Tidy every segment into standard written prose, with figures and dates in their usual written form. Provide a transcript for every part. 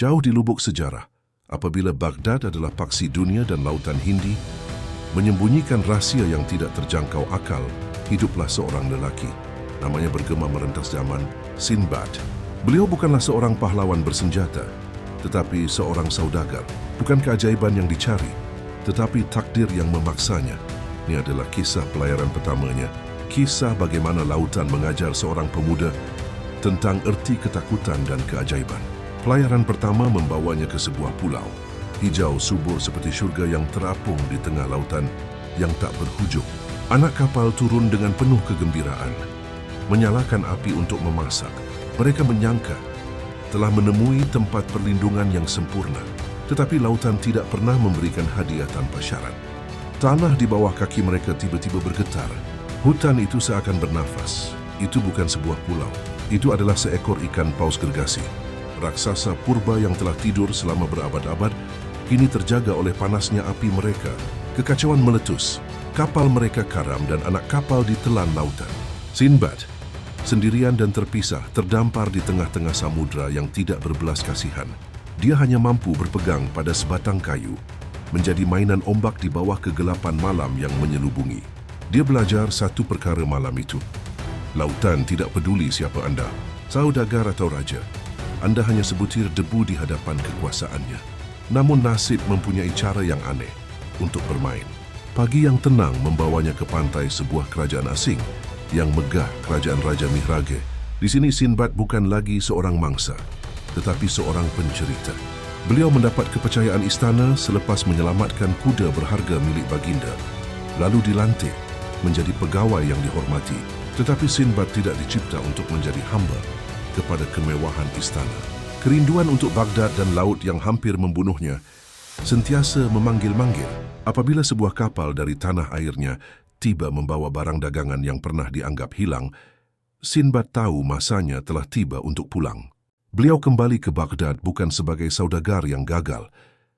Jauh di lubuk sejarah, apabila Baghdad adalah paksi dunia dan lautan Hindi, menyembunyikan rahsia yang tidak terjangkau akal, hiduplah seorang lelaki. Namanya bergema merentas zaman, Sinbad. Beliau bukanlah seorang pahlawan bersenjata, tetapi seorang saudagar. Bukan keajaiban yang dicari, tetapi takdir yang memaksanya. Ini adalah kisah pelayaran pertamanya. Kisah bagaimana lautan mengajar seorang pemuda tentang erti ketakutan dan keajaiban. Pelayaran pertama membawanya ke sebuah pulau, hijau subur seperti syurga yang terapung di tengah lautan yang tak berhujung. Anak kapal turun dengan penuh kegembiraan, menyalakan api untuk memasak. Mereka menyangka telah menemui tempat perlindungan yang sempurna, tetapi lautan tidak pernah memberikan hadiah tanpa syarat. Tanah di bawah kaki mereka tiba-tiba bergetar. Hutan itu seakan bernafas. Itu bukan sebuah pulau. Itu adalah seekor ikan paus gergasi. Raksasa purba yang telah tidur selama berabad-abad kini terjaga oleh panasnya api mereka. Kekacauan meletus. Kapal mereka karam dan anak kapal ditelan lautan. Sinbad, sendirian dan terpisah, terdampar di tengah-tengah samudra yang tidak berbelas kasihan. Dia hanya mampu berpegang pada sebatang kayu, menjadi mainan ombak di bawah kegelapan malam yang menyelubungi. Dia belajar satu perkara malam itu. Lautan tidak peduli siapa anda, saudagar atau raja. Anda hanya sebutir debu di hadapan kekuasaannya. Namun nasib mempunyai cara yang aneh untuk bermain. Pagi yang tenang membawanya ke pantai sebuah kerajaan asing yang megah, kerajaan Raja Mihrage. Di sini Sinbad bukan lagi seorang mangsa, tetapi seorang pencerita. Beliau mendapat kepercayaan istana selepas menyelamatkan kuda berharga milik baginda, lalu dilantik menjadi pegawai yang dihormati. Tetapi Sinbad tidak dicipta untuk menjadi hamba kepada kemewahan istana. Kerinduan untuk Baghdad dan laut yang hampir membunuhnya sentiasa memanggil-manggil. Apabila sebuah kapal dari tanah airnya tiba membawa barang dagangan yang pernah dianggap hilang, Sinbad tahu masanya telah tiba untuk pulang. Beliau kembali ke Baghdad bukan sebagai saudagar yang gagal,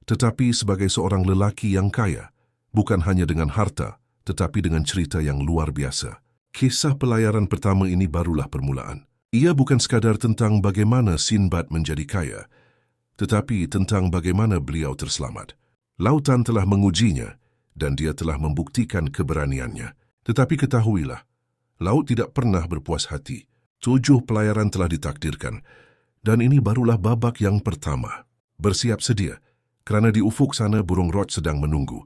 tetapi sebagai seorang lelaki yang kaya, bukan hanya dengan harta, tetapi dengan cerita yang luar biasa. Kisah pelayaran pertama ini barulah permulaan. Ia bukan sekadar tentang bagaimana Sinbad menjadi kaya, tetapi tentang bagaimana beliau terselamat. Lautan telah mengujinya, dan dia telah membuktikan keberaniannya. Tetapi ketahuilah, laut tidak pernah berpuas hati. 7 pelayaran telah ditakdirkan, dan ini barulah babak yang pertama. Bersiap sedia, kerana di ufuk sana burung roj sedang menunggu.